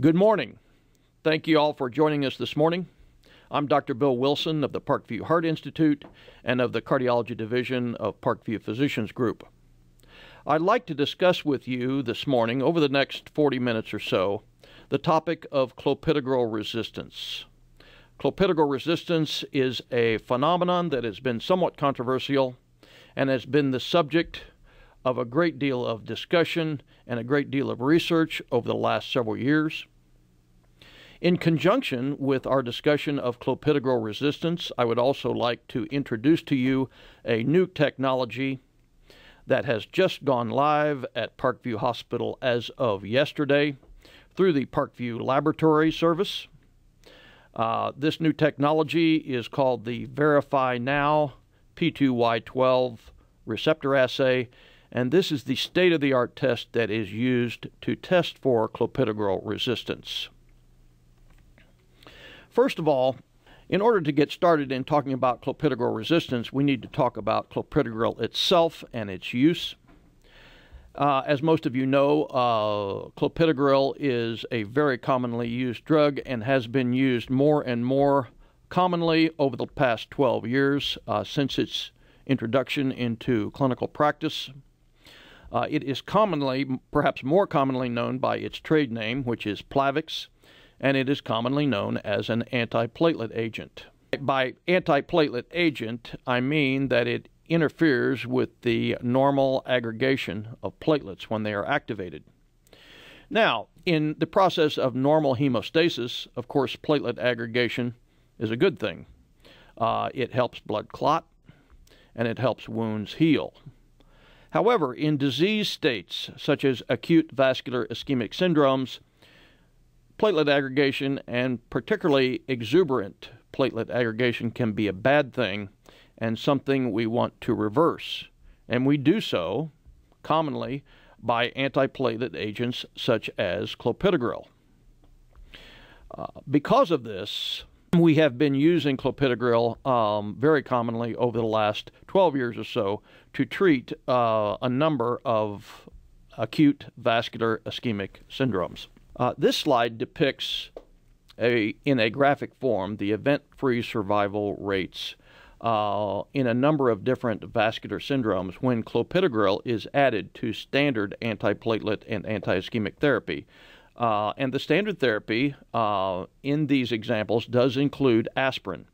Good morning. Thank you all for joining us this morning. I'm Dr. Bill Wilson of the Parkview Heart Institute and of the Cardiology Division of Parkview Physicians Group. I'd like to discuss with you this morning, over the next 40 minutes or so, the topic of clopidogrel resistance. Clopidogrel resistance is a phenomenon that has been somewhat controversial and has been the subject of a great deal of discussion and a great deal of research over the last several years. In conjunction with our discussion of clopidogrel resistance, I would also like to introduce to you a new technology that has just gone live at Parkview Hospital as of yesterday through the Parkview Laboratory Service. This new technology is called the VerifyNow P2Y12 receptor assay, and this is the state-of-the-art test that is used to test for clopidogrel resistance. First of all, in order to get started in talking about clopidogrel resistance, we need to talk about clopidogrel itself and its use. As most of you know, clopidogrel is a very commonly used drug and has been used more and more commonly over the past 12 years since its introduction into clinical practice. It is commonly, perhaps more commonly known by its trade name, which is Plavix, and it is commonly known as an antiplatelet agent. By antiplatelet agent, I mean that it interferes with the normal aggregation of platelets when they are activated. Now, in the process of normal hemostasis, of course, platelet aggregation is a good thing. It helps blood clot, and it helps wounds heal. However, in disease states such as acute vascular ischemic syndromes, platelet aggregation, and particularly exuberant platelet aggregation, can be a bad thing and something we want to reverse. And we do so commonly by antiplatelet agents such as clopidogrel. Because of this, we have been using clopidogrel very commonly over the last 12 years or so to treat a number of acute vascular ischemic syndromes. This slide depicts, in a graphic form, the event-free survival rates in a number of different vascular syndromes when clopidogrel is added to standard antiplatelet and anti-ischemic therapy. And the standard therapy in these examples does include aspirin.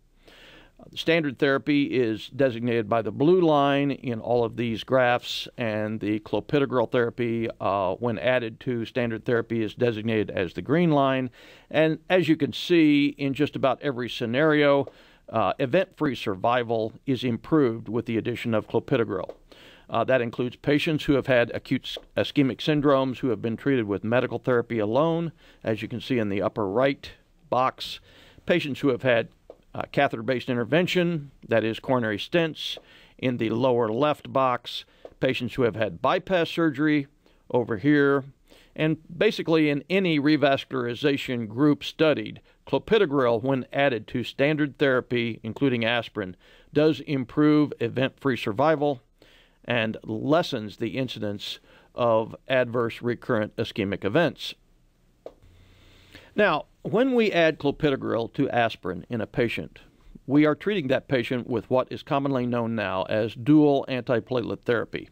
Standard therapy is designated by the blue line in all of these graphs, and the clopidogrel therapy, when added to standard therapy, is designated as the green line. And as you can see, in just about every scenario, event-free survival is improved with the addition of clopidogrel. That includes patients who have had acute ischemic syndromes who have been treated with medical therapy alone, as you can see in the upper right box, patients who have had catheter-based intervention, that is coronary stents, in the lower left box, patients who have had bypass surgery over here, and basically in any revascularization group studied, clopidogrel, when added to standard therapy, including aspirin, does improve event-free survival and lessens the incidence of adverse recurrent ischemic events. Now, when we add clopidogrel to aspirin in a patient, we are treating that patient with what is commonly known now as dual antiplatelet therapy,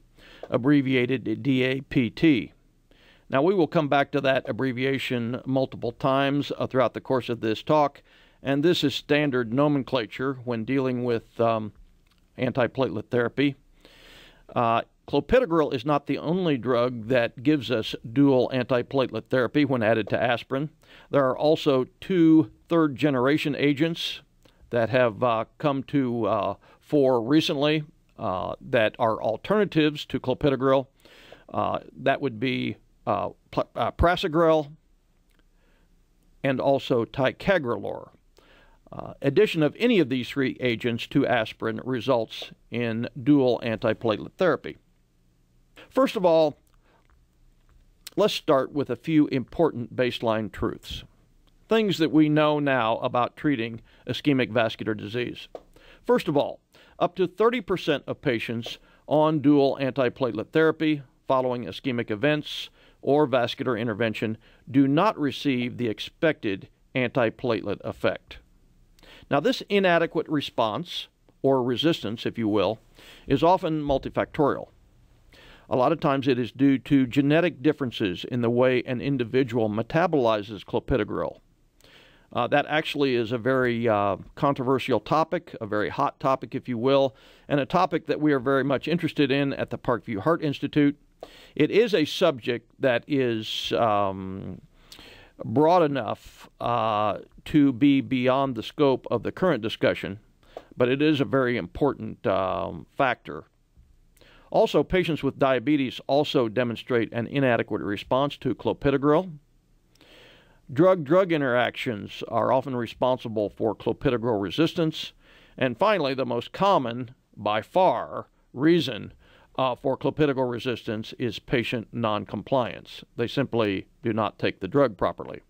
abbreviated DAPT. Now, we will come back to that abbreviation multiple times throughout the course of this talk, and this is standard nomenclature when dealing with antiplatelet therapy. Clopidogrel is not the only drug that gives us dual antiplatelet therapy when added to aspirin. There are also two third-generation agents that have come to fore recently that are alternatives to clopidogrel. That would be prasugrel and also ticagrelor. Addition of any of these three agents to aspirin results in dual antiplatelet therapy. First of all, let's start with a few important baseline truths, things that we know now about treating ischemic vascular disease. First of all, up to 30% of patients on dual antiplatelet therapy following ischemic events or vascular intervention do not receive the expected antiplatelet effect. Now, this inadequate response, or resistance, if you will, is often multifactorial. A lot of times it is due to genetic differences in the way an individual metabolizes clopidogrel. That actually is a very controversial topic, a very hot topic, if you will, and a topic that we are very much interested in at the Parkview Heart Institute. It is a subject that is broad enough to be beyond the scope of the current discussion, but it is a very important factor. Also, patients with diabetes also demonstrate an inadequate response to clopidogrel. Drug-drug interactions are often responsible for clopidogrel resistance. And finally, the most common, by far, reason for clopidogrel resistance is patient noncompliance. They simply do not take the drug properly.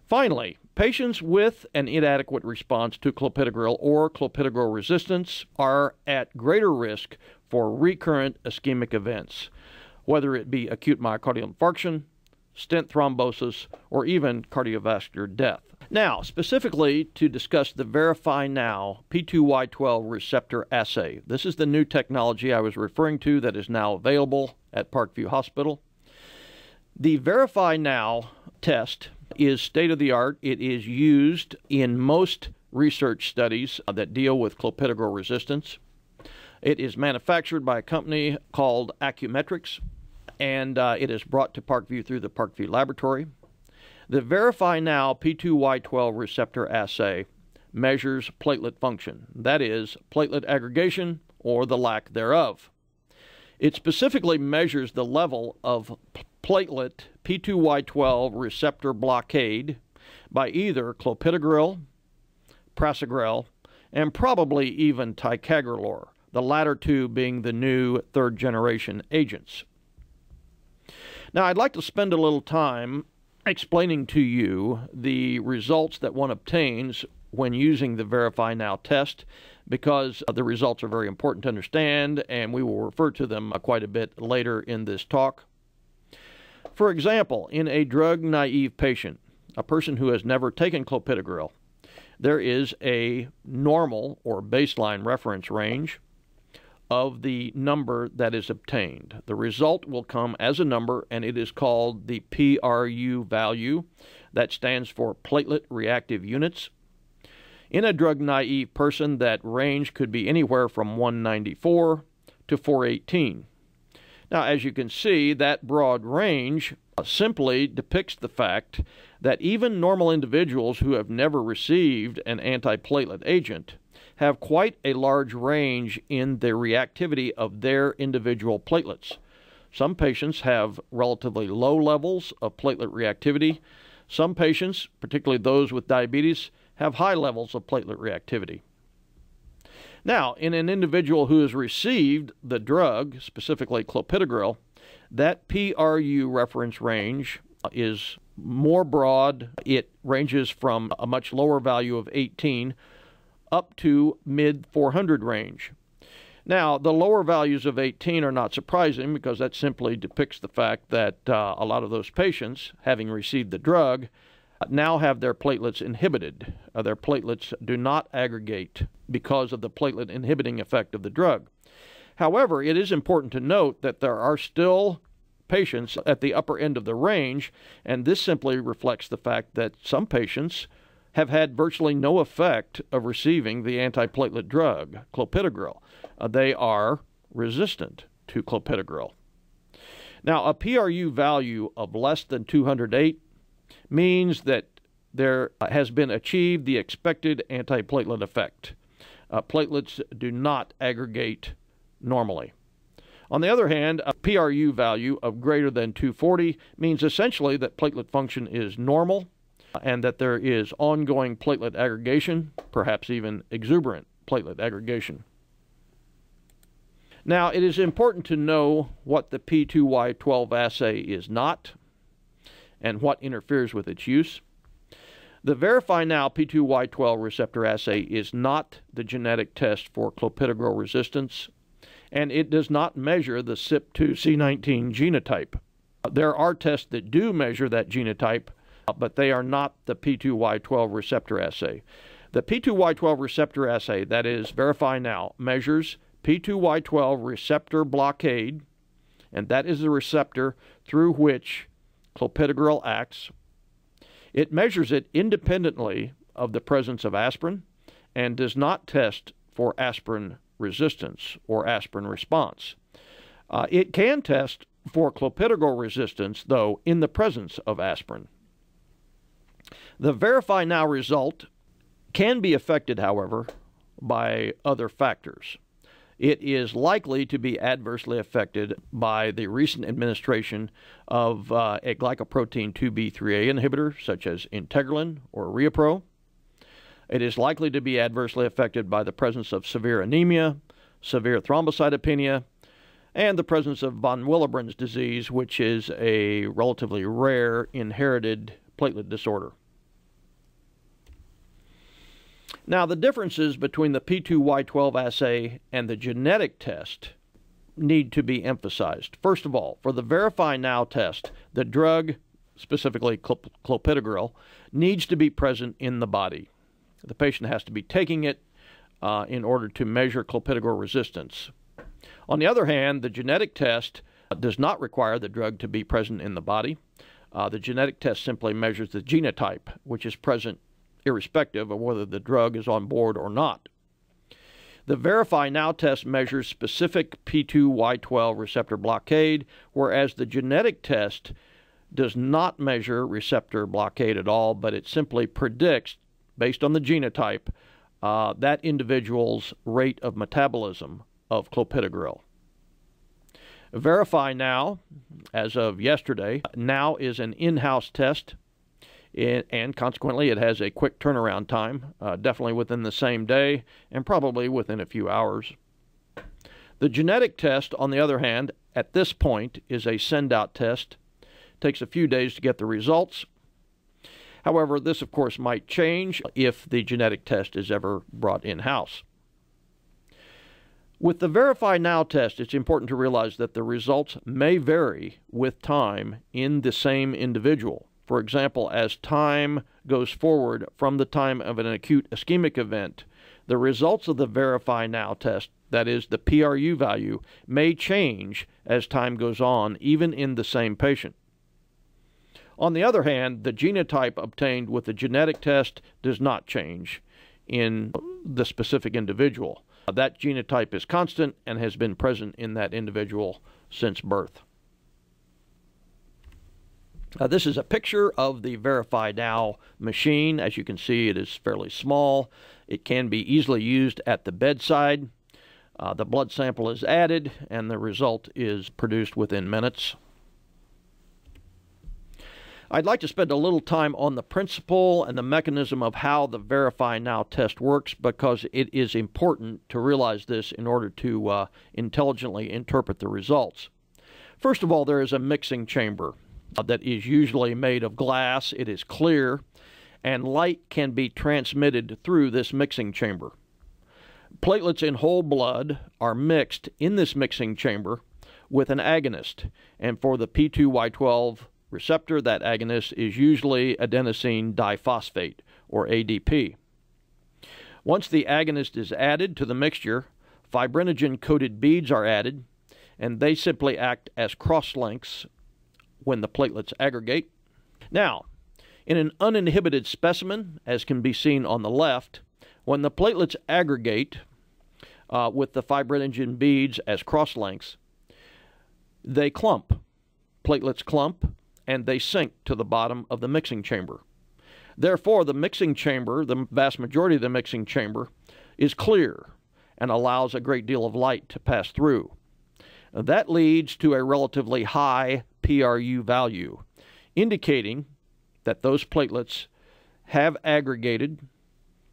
Finally, patients with an inadequate response to clopidogrel or clopidogrel resistance are at greater risk for recurrent ischemic events, whether it be acute myocardial infarction, stent thrombosis, or even cardiovascular death. Now, specifically to discuss the VerifyNow P2Y12 receptor assay. This is the new technology I was referring to that is now available at Parkview Hospital. The VerifyNow test is state-of-the-art. It is used in most research studies that deal with clopidogrel resistance. It is manufactured by a company called Acumetrix, and it is brought to Parkview through the Parkview Laboratory. The VerifyNow P2Y12 receptor assay measures platelet function, that is, platelet aggregation or the lack thereof. It specifically measures the level of platelet P2Y12 receptor blockade by either clopidogrel, prasugrel, and probably even ticagrelor, the latter two being the new third-generation agents. Now, I'd like to spend a little time explaining to you the results that one obtains when using the VerifyNow test, because the results are very important to understand, and we will refer to them quite a bit later in this talk. For example, in a drug-naive patient, a person who has never taken clopidogrel, there is a normal or baseline reference range of the number that is obtained. The result will come as a number, and it is called the PRU value. That stands for platelet reactive units. In a drug-naive person, that range could be anywhere from 194 to 418. Now, as you can see, that broad range simply depicts the fact that even normal individuals who have never received an antiplatelet agent have quite a large range in the reactivity of their individual platelets. Some patients have relatively low levels of platelet reactivity. Some patients, particularly those with diabetes, have high levels of platelet reactivity. Now, in an individual who has received the drug, specifically clopidogrel, that PRU reference range is more broad. It ranges from a much lower value of 18 up to mid-400 range. Now, the lower values of 18 are not surprising because that simply depicts the fact that a lot of those patients, having received the drug, now have their platelets inhibited. Their platelets do not aggregate because of the platelet inhibiting effect of the drug. However, it is important to note that there are still patients at the upper end of the range, and this simply reflects the fact that some patients have had virtually no effect of receiving the antiplatelet drug, clopidogrel. They are resistant to clopidogrel. Now, a PRU value of less than 208 means that there has been achieved the expected antiplatelet effect. Platelets do not aggregate normally. On the other hand, a PRU value of greater than 240 means essentially that platelet function is normal and that there is ongoing platelet aggregation, perhaps even exuberant platelet aggregation. Now, it is important to know what the P2Y12 assay is not and what interferes with its use. The VerifyNow P2Y12 receptor assay is not the genetic test for clopidogrel resistance, and it does not measure the CYP2C19 genotype. There are tests that do measure that genotype, but they are not the P2Y12 receptor assay. The P2Y12 receptor assay, that is VerifyNow, measures P2Y12 receptor blockade, and that is the receptor through which clopidogrel acts. It measures it independently of the presence of aspirin and does not test for aspirin resistance or aspirin response. It can test for clopidogrel resistance, though, in the presence of aspirin. The VerifyNow result can be affected, however, by other factors. It is likely to be adversely affected by the recent administration of a glycoprotein 2B3A inhibitor, such as integralin or Riapro. It is likely to be adversely affected by the presence of severe anemia, severe thrombocytopenia, and the presence of von Willebrand's disease, which is a relatively rare inherited platelet disorder. Now, the differences between the P2Y12 assay and the genetic test need to be emphasized. First of all, for the VerifyNow test, the drug, specifically clopidogrel, needs to be present in the body. The patient has to be taking it in order to measure clopidogrel resistance. On the other hand, the genetic test does not require the drug to be present in the body. The genetic test simply measures the genotype, which is present irrespective of whether the drug is on board or not. The VerifyNow test measures specific P2Y12 receptor blockade, whereas the genetic test does not measure receptor blockade at all, but it simply predicts, based on the genotype, that individual's rate of metabolism of clopidogrel. VerifyNow, as of yesterday, now is an in-house test, and consequently it has a quick turnaround time, definitely within the same day and probably within a few hours. The genetic test, on the other hand, at this point is a send-out test. It takes a few days to get the results. However, this of course might change if the genetic test is ever brought in-house. With the VerifyNow test, it's important to realize that the results may vary with time in the same individual. For example, as time goes forward from the time of an acute ischemic event, the results of the VerifyNow test, that is the PRU value, may change as time goes on, even in the same patient. On the other hand, the genotype obtained with the genetic test does not change in the specific individual. That genotype is constant and has been present in that individual since birth. This is a picture of the VerifyNow machine. As you can see, it is fairly small. It can be easily used at the bedside. The blood sample is added, and the result is produced within minutes. I'd like to spend a little time on the principle and the mechanism of how the VerifyNow test works, because it is important to realize this in order to intelligently interpret the results. First of all, there is a mixing chamber that is usually made of glass. It is clear, and light can be transmitted through this mixing chamber. Platelets in whole blood are mixed in this mixing chamber with an agonist, and for the P2Y12 receptor, that agonist is usually adenosine diphosphate, or ADP. Once the agonist is added to the mixture, fibrinogen-coated beads are added, and they simply act as cross-links when the platelets aggregate. Now, in an uninhibited specimen, as can be seen on the left, when the platelets aggregate with the fibrinogen beads as cross-links, they clump. Platelets clump, and they sink to the bottom of the mixing chamber. Therefore, the mixing chamber, the vast majority of the mixing chamber, is clear and allows a great deal of light to pass through. That leads to a relatively high PRU value, indicating that those platelets have aggregated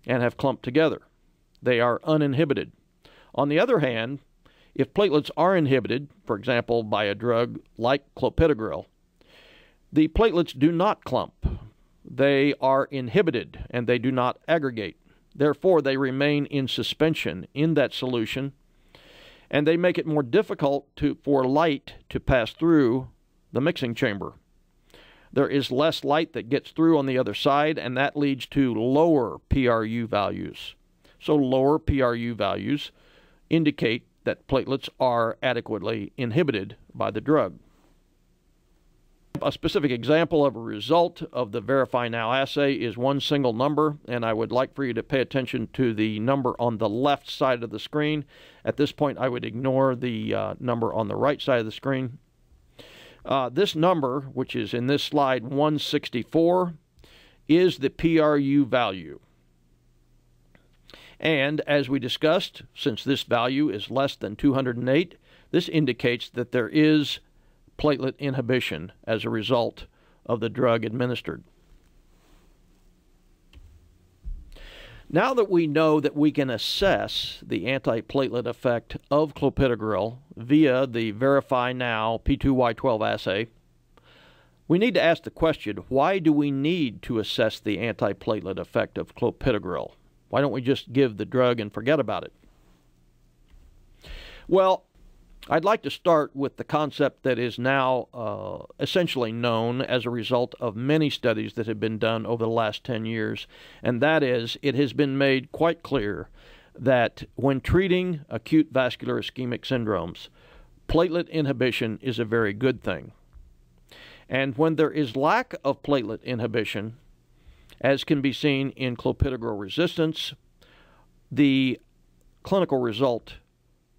and have clumped together. They are uninhibited. On the other hand, if platelets are inhibited, for example, by a drug like clopidogrel, the platelets do not clump. They are inhibited and they do not aggregate. Therefore, they remain in suspension in that solution, and they make it more difficult for light to pass through the mixing chamber. There is less light that gets through on the other side, and that leads to lower PRU values. So lower PRU values indicate that platelets are adequately inhibited by the drug. A specific example of a result of the VerifyNow assay is one single number, and I would like for you to pay attention to the number on the left side of the screen. At this point, I would ignore the number on the right side of the screen. This number, which is in this slide 164, is the PRU value. And as we discussed, since this value is less than 208, this indicates that there is platelet inhibition as a result of the drug administered. Now that we know that we can assess the antiplatelet effect of clopidogrel via the VerifyNow P2Y12 assay, we need to ask the question, why do we need to assess the antiplatelet effect of clopidogrel? Why don't we just give the drug and forget about it? Well, I'd like to start with the concept that is now essentially known as a result of many studies that have been done over the last 10 years, and that is, it has been made quite clear that when treating acute vascular ischemic syndromes, platelet inhibition is a very good thing. And when there is lack of platelet inhibition, as can be seen in clopidogrel resistance, the clinical result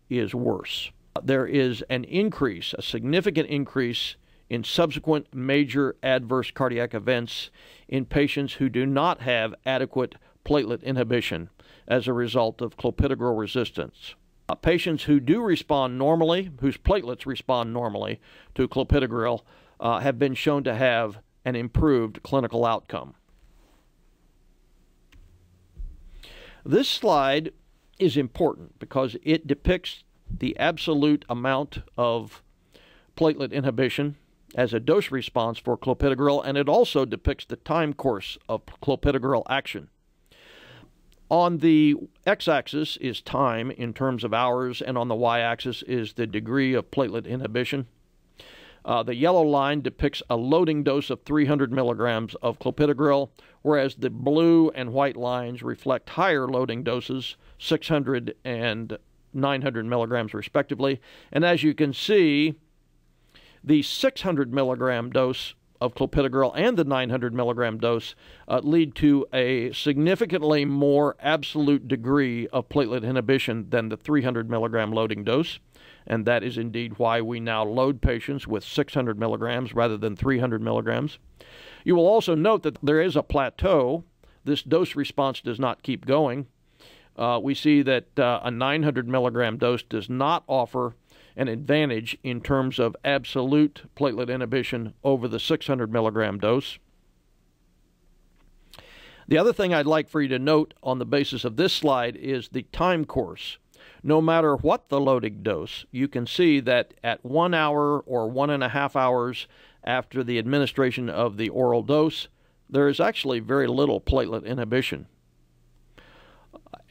is worse. There is an increase, a significant increase, in subsequent major adverse cardiac events in patients who do not have adequate platelet inhibition as a result of clopidogrel resistance. Patients who do respond normally, whose platelets respond normally to clopidogrel, have been shown to have an improved clinical outcome. This slide is important because it depicts the absolute amount of platelet inhibition as a dose response for clopidogrel, and it also depicts the time course of clopidogrel action. On the x-axis is time in terms of hours, and on the y-axis is the degree of platelet inhibition. The yellow line depicts a loading dose of 300 milligrams of clopidogrel, whereas the blue and white lines reflect higher loading doses, 600 and 900 milligrams respectively. And as you can see, the 600 milligram dose of clopidogrel and the 900 milligram dose lead to a significantly more absolute degree of platelet inhibition than the 300 milligram loading dose. And that is indeed why we now load patients with 600 milligrams rather than 300 milligrams. You will also note that there is a plateau. This dose response does not keep going. We see that a 900 milligram dose does not offer an advantage in terms of absolute platelet inhibition over the 600 milligram dose. The other thing I'd like for you to note on the basis of this slide is the time course. No matter what the loading dose, you can see that at 1 hour or 1.5 hours after the administration of the oral dose, there is actually very little platelet inhibition.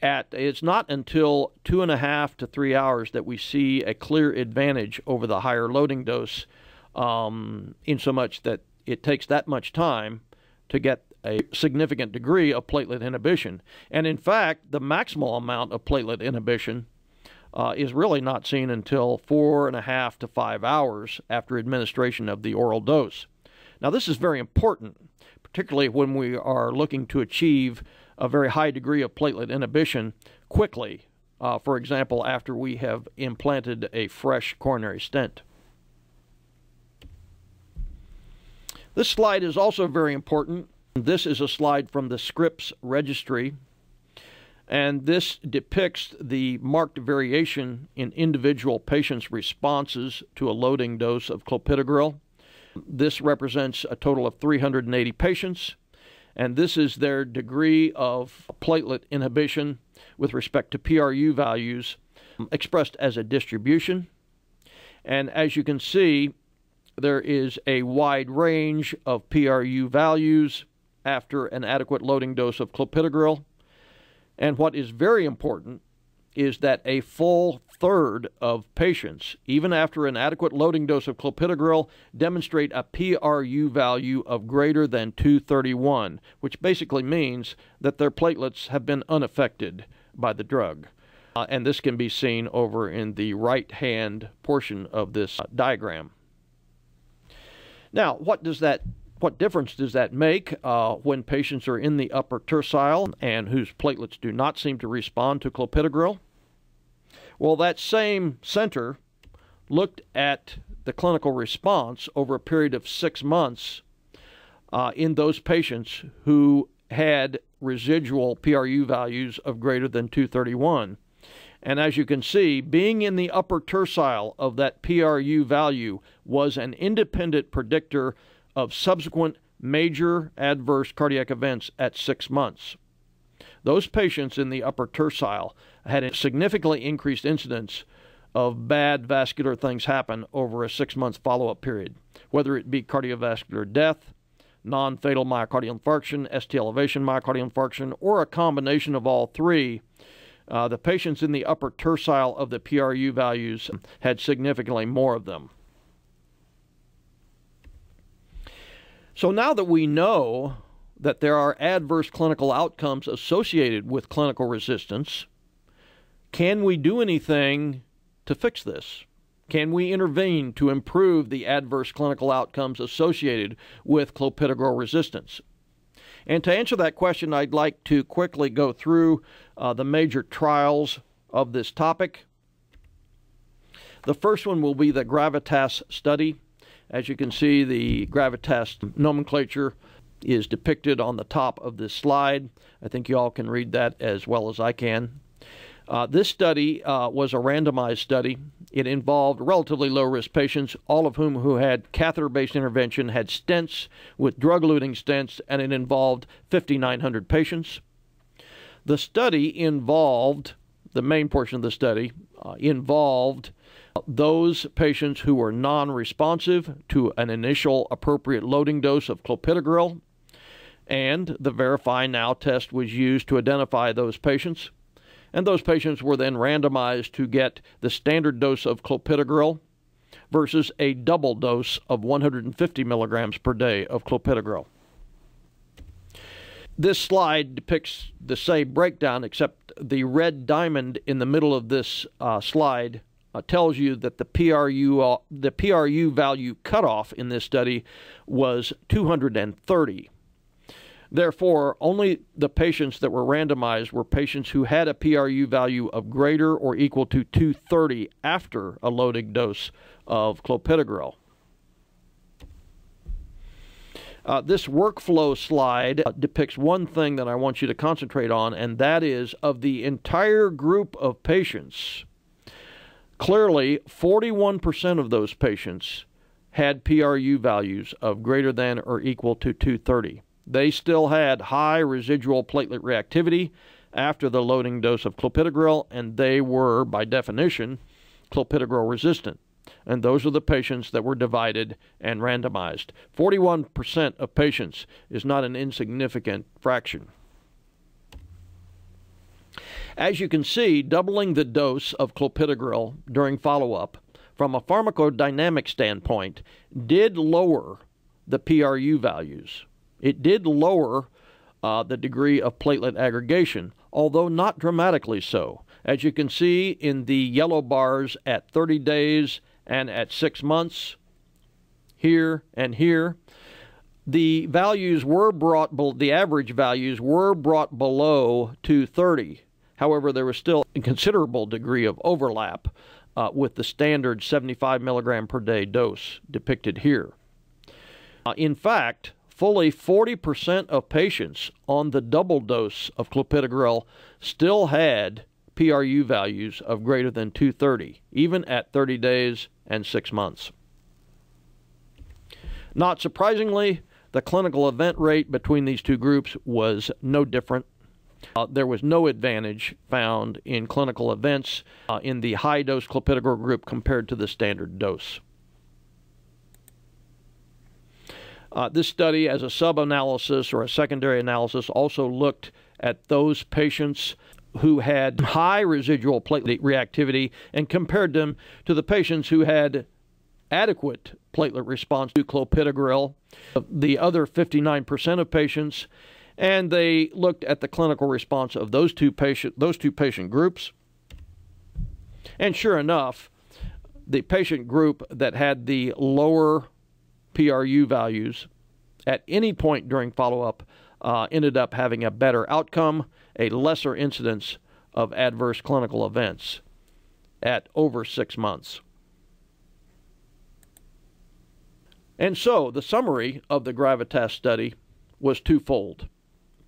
It's not until 2.5 to 3 hours that we see a clear advantage over the higher loading dose, in so much that it takes that much time to get a significant degree of platelet inhibition. And in fact, the maximal amount of platelet inhibition is really not seen until 4.5 to 5 hours after administration of the oral dose. Now, this is very important, particularly when we are looking to achieve a very high degree of platelet inhibition quickly, for example, after we have implanted a fresh coronary stent. This slide is also very important. This is a slide from the Scripps registry, and this depicts the marked variation in individual patients' responses to a loading dose of clopidogrel. This represents a total of 380 patients, and this is their degree of platelet inhibition with respect to PRU values expressed as a distribution. And as you can see, there is a wide range of PRU values after an adequate loading dose of clopidogrel. And what is very important is that a full third of patients, even after an adequate loading dose of clopidogrel, demonstrate a PRU value of greater than 231, which basically means that their platelets have been unaffected by the drug. And this can be seen over in the right-hand portion of this diagram. Now, what difference does that make when patients are in the upper tertile and whose platelets do not seem to respond to clopidogrel? Well, that same center looked at the clinical response over a period of 6 months in those patients who had residual PRU values of greater than 231. And as you can see, being in the upper tertile of that PRU value was an independent predictor of subsequent major adverse cardiac events at 6 months. Those patients in the upper tertile had a significantly increased incidence of bad vascular things happen over a 6-month follow-up period, whether it be cardiovascular death, non-fatal myocardial infarction, ST elevation myocardial infarction, or a combination of all three. The patients in the upper tertile of the PRU values had significantly more of them. So now that we know that there are adverse clinical outcomes associated with clinical resistance, can we do anything to fix this? Can we intervene to improve the adverse clinical outcomes associated with clopidogrel resistance? And to answer that question, I'd like to quickly go through the major trials of this topic. The first one will be the Gravitas study. As you can see, the Gravitas nomenclature is depicted on the top of this slide. I think you all can read that as well as I can. This study was a randomized study. It involved relatively low-risk patients, all of whom who had catheter-based intervention, had stents with drug-eluting stents, and it involved 5,900 patients. The study involved, the main portion of the study, involved those patients who were non-responsive to an initial appropriate loading dose of clopidogrel, and the VerifyNow test was used to identify those patients. And those patients were then randomized to get the standard dose of clopidogrel versus a double dose of 150 milligrams per day of clopidogrel. This slide depicts the same breakdown, except the red diamond in the middle of this slide tells you that the PRU value cutoff in this study was 230. Therefore, only the patients that were randomized were patients who had a PRU value of greater or equal to 230 after a loading dose of clopidogrel. This workflow slide depicts one thing that I want you to concentrate on, and that is of the entire group of patients, clearly 41% of those patients had PRU values of greater than or equal to 230. They still had high residual platelet reactivity after the loading dose of clopidogrel, and they were, by definition, clopidogrel resistant. And those are the patients that were divided and randomized. 41% of patients is not an insignificant fraction. As you can see, doubling the dose of clopidogrel during follow-up from a pharmacodynamic standpoint did lower the PRU values. It did lower the degree of platelet aggregation, although not dramatically so. As you can see in the yellow bars at 30 days and at 6 months, here and here, the values were the average values were brought below 230. However, there was still a considerable degree of overlap with the standard 75 milligram per day dose depicted here. In fact, fully 40% of patients on the double dose of clopidogrel still had PRU values of greater than 230, even at 30 days and 6 months. Not surprisingly, the clinical event rate between these two groups was no different. There was no advantage found in clinical events in the high-dose clopidogrel group compared to the standard dose. This study, as a sub-analysis or a secondary analysis, also looked at those patients who had high residual platelet reactivity and compared them to the patients who had adequate platelet response to clopidogrel, the other 59% of patients, and they looked at the clinical response of those two patient groups. And sure enough, the patient group that had the lower PRU values at any point during follow-up ended up having a better outcome, a lesser incidence of adverse clinical events at over 6 months. And so the summary of the Gravitas study was twofold.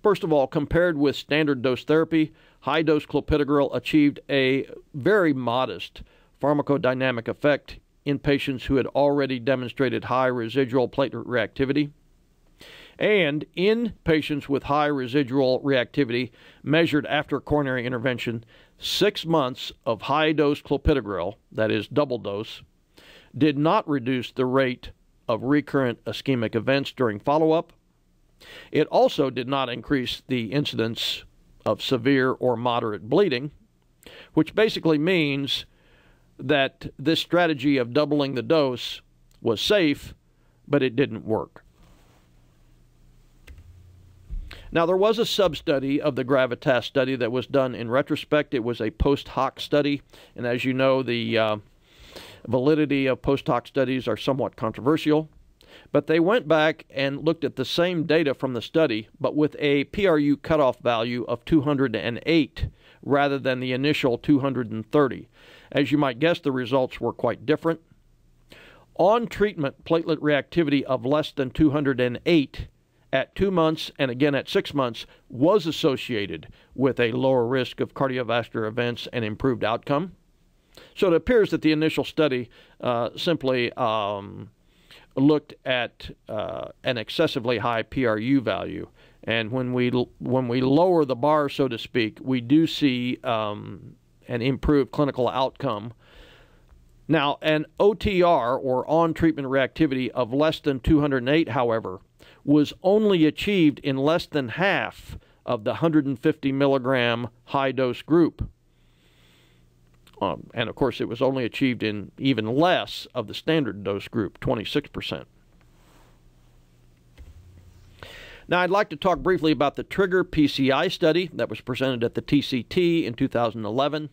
First of all, compared with standard dose therapy, high-dose clopidogrel achieved a very modest pharmacodynamic effect in patients who had already demonstrated high residual platelet reactivity. And in patients with high residual reactivity measured after coronary intervention, 6 months of high-dose clopidogrel, that is double dose, did not reduce the rate of recurrent ischemic events during follow-up. It also did not increase the incidence of severe or moderate bleeding, which basically means that this strategy of doubling the dose was safe, but it didn't work. Now, there was a sub-study of the Gravitas study that was done in retrospect. It was a post hoc study, and as you know, the validity of post hoc studies are somewhat controversial. But they went back and looked at the same data from the study, but with a PRU cutoff value of 208 rather than the initial 230. As you might guess, the results were quite different. On treatment, platelet reactivity of less than 208 at 2 months and again at 6 months was associated with a lower risk of cardiovascular events and improved outcome. So it appears that the initial study simply looked at an excessively high PRU value, and when we lower the bar, so to speak, we do see an improved clinical outcome. Now, an OTR, or on-treatment reactivity, of less than 208, however, was only achieved in less than half of the 150 milligram high-dose group. And of course, it was only achieved in even less of the standard dose group, 26%. Now, I'd like to talk briefly about the Trigger PCI study that was presented at the TCT in 2011.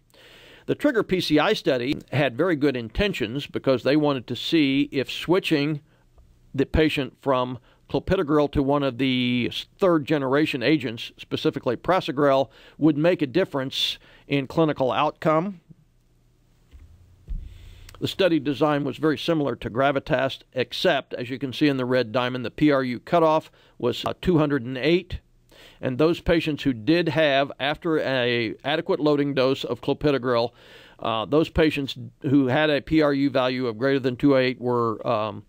The Trigger PCI study had very good intentions because they wanted to see if switching the patient from clopidogrel to one of the third-generation agents, specifically prasugrel, would make a difference in clinical outcome. The study design was very similar to Gravitas, except, as you can see in the red diamond, the PRU cutoff was 208. And those patients who did have, after an adequate loading dose of clopidogrel, those patients who had a PRU value of greater than 208 were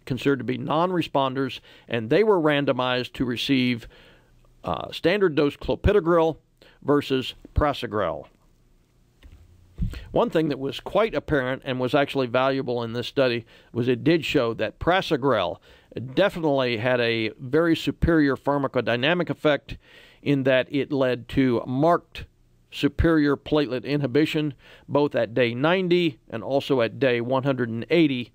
considered to be non-responders, and they were randomized to receive standard dose clopidogrel versus prasugrel. One thing that was quite apparent and was actually valuable in this study was it did show that prasugrel definitely had a very superior pharmacodynamic effect in that it led to marked superior platelet inhibition both at day 90 and also at day 180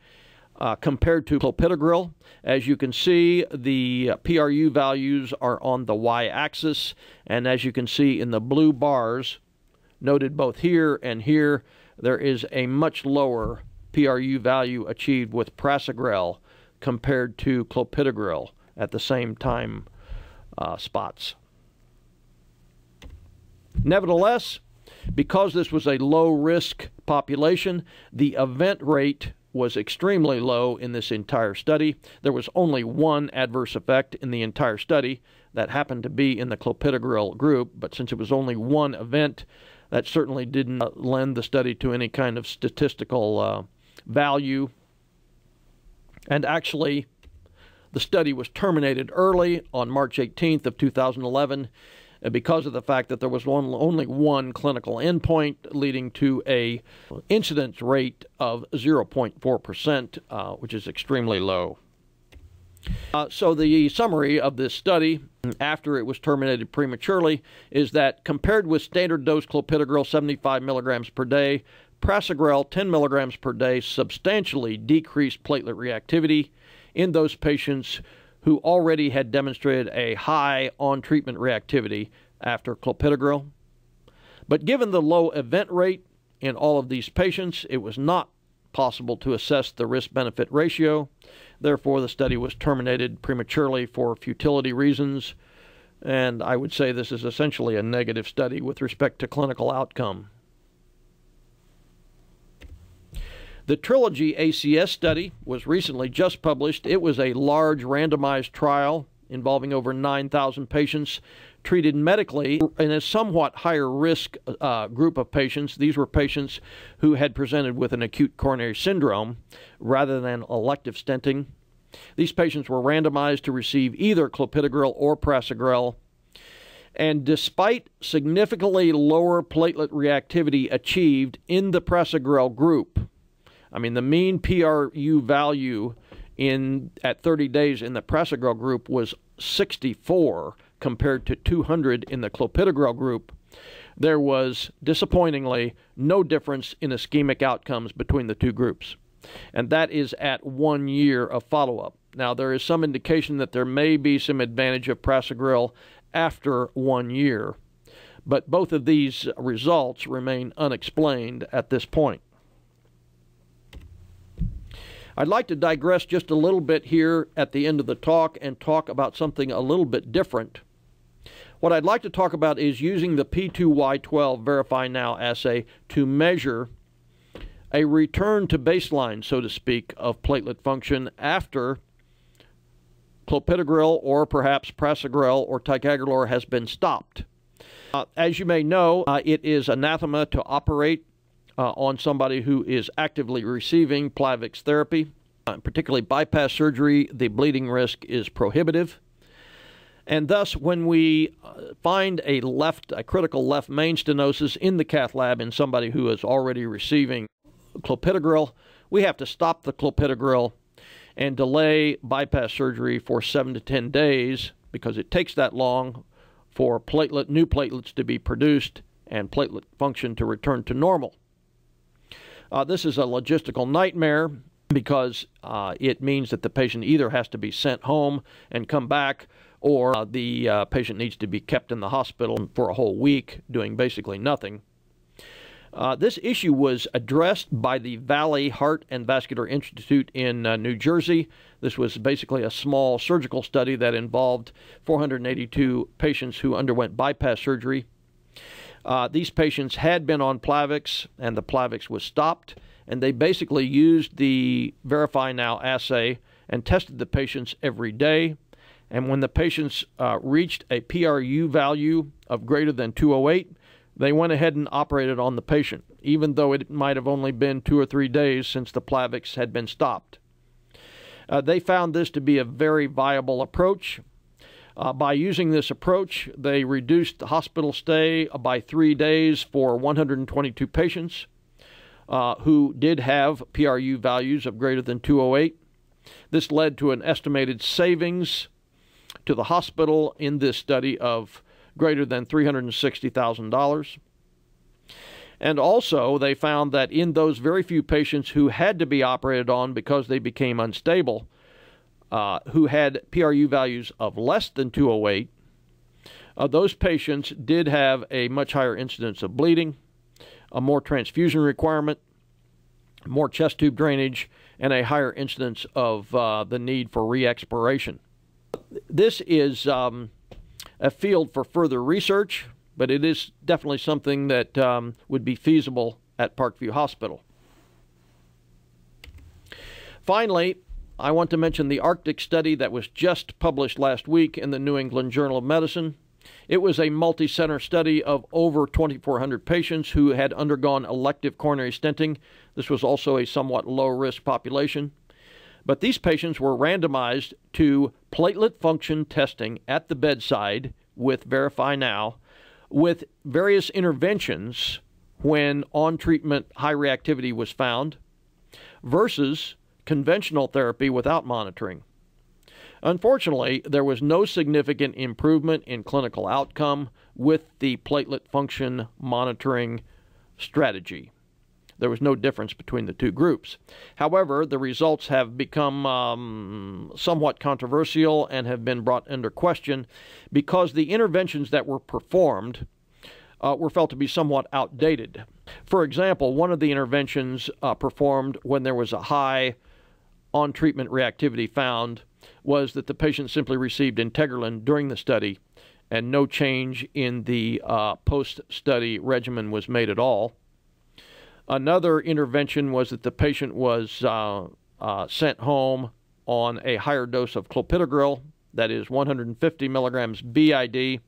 compared to clopidogrel. As you can see, the PRU values are on the y-axis, and as you can see in the blue bars, noted both here and here, there is a much lower PRU value achieved with prasugrel compared to clopidogrel at the same time spots. Nevertheless, because this was a low-risk population, the event rate was extremely low in this entire study. There was only one adverse effect in the entire study that happened to be in the clopidogrel group, but since it was only one event, that certainly didn't lend the study to any kind of statistical value. And actually, the study was terminated early on March 18th of 2011 because of the fact that there was only one clinical endpoint, leading to a incidence rate of 0.4%, which is extremely low. So the summary of this study, after it was terminated prematurely, is that compared with standard dose clopidogrel 75 milligrams per day, prasugrel 10 milligrams per day substantially decreased platelet reactivity in those patients who already had demonstrated a high on-treatment reactivity after clopidogrel. But given the low event rate in all of these patients, it was not possible to assess the risk-benefit ratio. Therefore, the study was terminated prematurely for futility reasons, and I would say this is essentially a negative study with respect to clinical outcome. The Trilogy ACS study was recently just published. It was a large randomized trial involving over 9,000 patients treated medically in a somewhat higher risk group of patients. These were patients who had presented with an acute coronary syndrome rather than elective stenting. These patients were randomized to receive either clopidogrel or prasugrel. And despite significantly lower platelet reactivity achieved in the prasugrel group, I mean, the mean PRU value at 30 days in the prasugrel group was 64 compared to 200 in the clopidogrel group. There was, disappointingly, no difference in ischemic outcomes between the two groups. And that is at 1 year of follow-up. Now, there is some indication that there may be some advantage of prasugrel after 1 year, but both of these results remain unexplained at this point. I'd like to digress just a little bit here at the end of the talk and talk about something a little bit different. What I'd like to talk about is using the P2Y12 VerifyNow assay to measure a return to baseline, so to speak, of platelet function after clopidogrel or perhaps prasugrel or ticagrelor has been stopped. As you may know, it is anathema to operate on somebody who is actively receiving Plavix therapy, particularly bypass surgery. The bleeding risk is prohibitive. And thus, when we find a critical left main stenosis in the cath lab in somebody who is already receiving clopidogrel, we have to stop the clopidogrel and delay bypass surgery for 7 to 10 days because it takes that long for new platelets to be produced and platelet function to return to normal. This is a logistical nightmare because it means that the patient either has to be sent home and come back, or the patient needs to be kept in the hospital for a whole week doing basically nothing. This issue was addressed by the Valley Heart and Vascular Institute in New Jersey. This was basically a small surgical study that involved 482 patients who underwent bypass surgery. These patients had been on Plavix, and the Plavix was stopped, and they basically used the VerifyNow assay and tested the patients every day. And when the patients reached a PRU value of greater than 208, they went ahead and operated on the patient, even though it might have only been 2 or 3 days since the Plavix had been stopped. They found this to be a very viable approach. By using this approach, they reduced the hospital stay by 3 days for 122 patients who did have PRU values of greater than 208. This led to an estimated savings to the hospital in this study of greater than $360,000. And also, they found that in those very few patients who had to be operated on because they became unstable, who had PRU values of less than 208, those patients did have a much higher incidence of bleeding, a more transfusion requirement, more chest tube drainage, and a higher incidence of the need for re-expiration. This is a field for further research, but it is definitely something that would be feasible at Parkview Hospital. Finally, I want to mention the Arctic study that was just published last week in the New England Journal of Medicine. It was a multi-center study of over 2,400 patients who had undergone elective coronary stenting. This was also a somewhat low-risk population. But these patients were randomized to platelet function testing at the bedside with VerifyNow, with various interventions when on-treatment high reactivity was found, versus conventional therapy without monitoring. Unfortunately, there was no significant improvement in clinical outcome with the platelet function monitoring strategy. There was no difference between the two groups. However, the results have become somewhat controversial and have been brought under question because the interventions that were performed were felt to be somewhat outdated. For example, one of the interventions performed when there was a high on-treatment reactivity found was that the patient simply received integralin during the study and no change in the post-study regimen was made at all. Another intervention was that the patient was sent home on a higher dose of clopidogrel, that is 150 milligrams BID,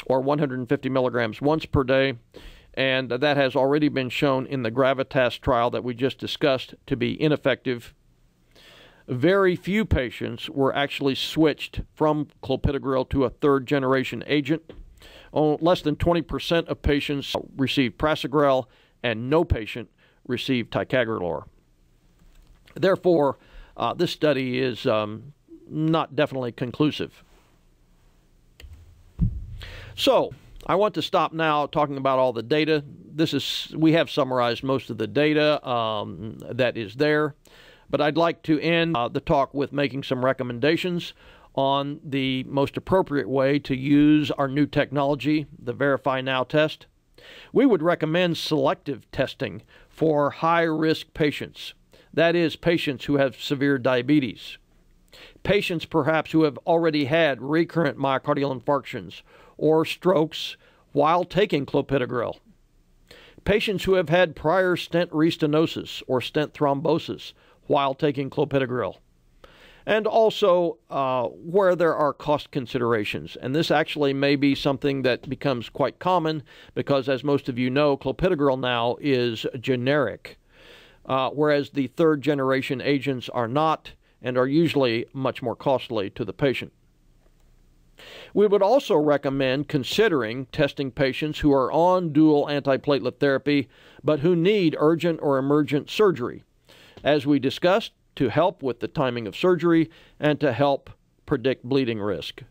or 150 milligrams once per day, and that has already been shown in the Gravitas trial that we just discussed to be ineffective. Very few patients were actually switched from clopidogrel to a third-generation agent. Less than 20% of patients received prasugrel, and no patient received ticagrelor. Therefore, this study is not definitely conclusive. So, I want to stop now talking about all the data. We have summarized most of the data that is there, but I'd like to end the talk with making some recommendations on the most appropriate way to use our new technology, the VerifyNow test. We would recommend selective testing for high-risk patients. That is, patients who have severe diabetes, patients perhaps who have already had recurrent myocardial infarctions or strokes while taking clopidogrel, patients who have had prior stent restenosis or stent thrombosis while taking clopidogrel, and also where there are cost considerations. And this actually may be something that becomes quite common because, as most of you know, clopidogrel now is generic, whereas the third-generation agents are not and are usually much more costly to the patient. We would also recommend considering testing patients who are on dual antiplatelet therapy but who need urgent or emergent surgery. As we discussed, to help with the timing of surgery and to help predict bleeding risk.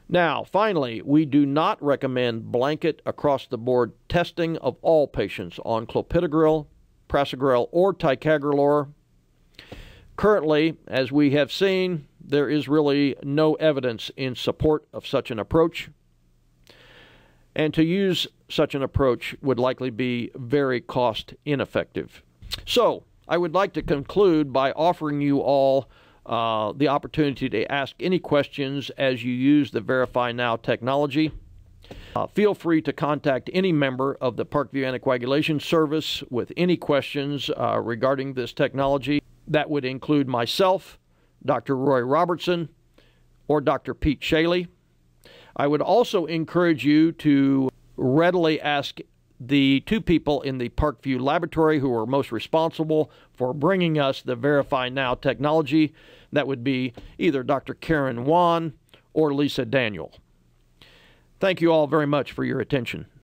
Now, finally, we do not recommend blanket across-the-board testing of all patients on clopidogrel, prasugrel, or ticagrelor. Currently, as we have seen, there is really no evidence in support of such an approach, and to use such an approach would likely be very cost ineffective. So, I would like to conclude by offering you all the opportunity to ask any questions as you use the VerifyNow technology. Feel free to contact any member of the Parkview Anticoagulation Service with any questions regarding this technology. That would include myself, Dr. Roy Robertson, or Dr. Pete Shaley. I would also encourage you to readily ask the two people in the Parkview laboratory who are most responsible for bringing us the VerifyNow technology. That would be either Dr. Karen Wan or Lisa Daniel. Thank you all very much for your attention.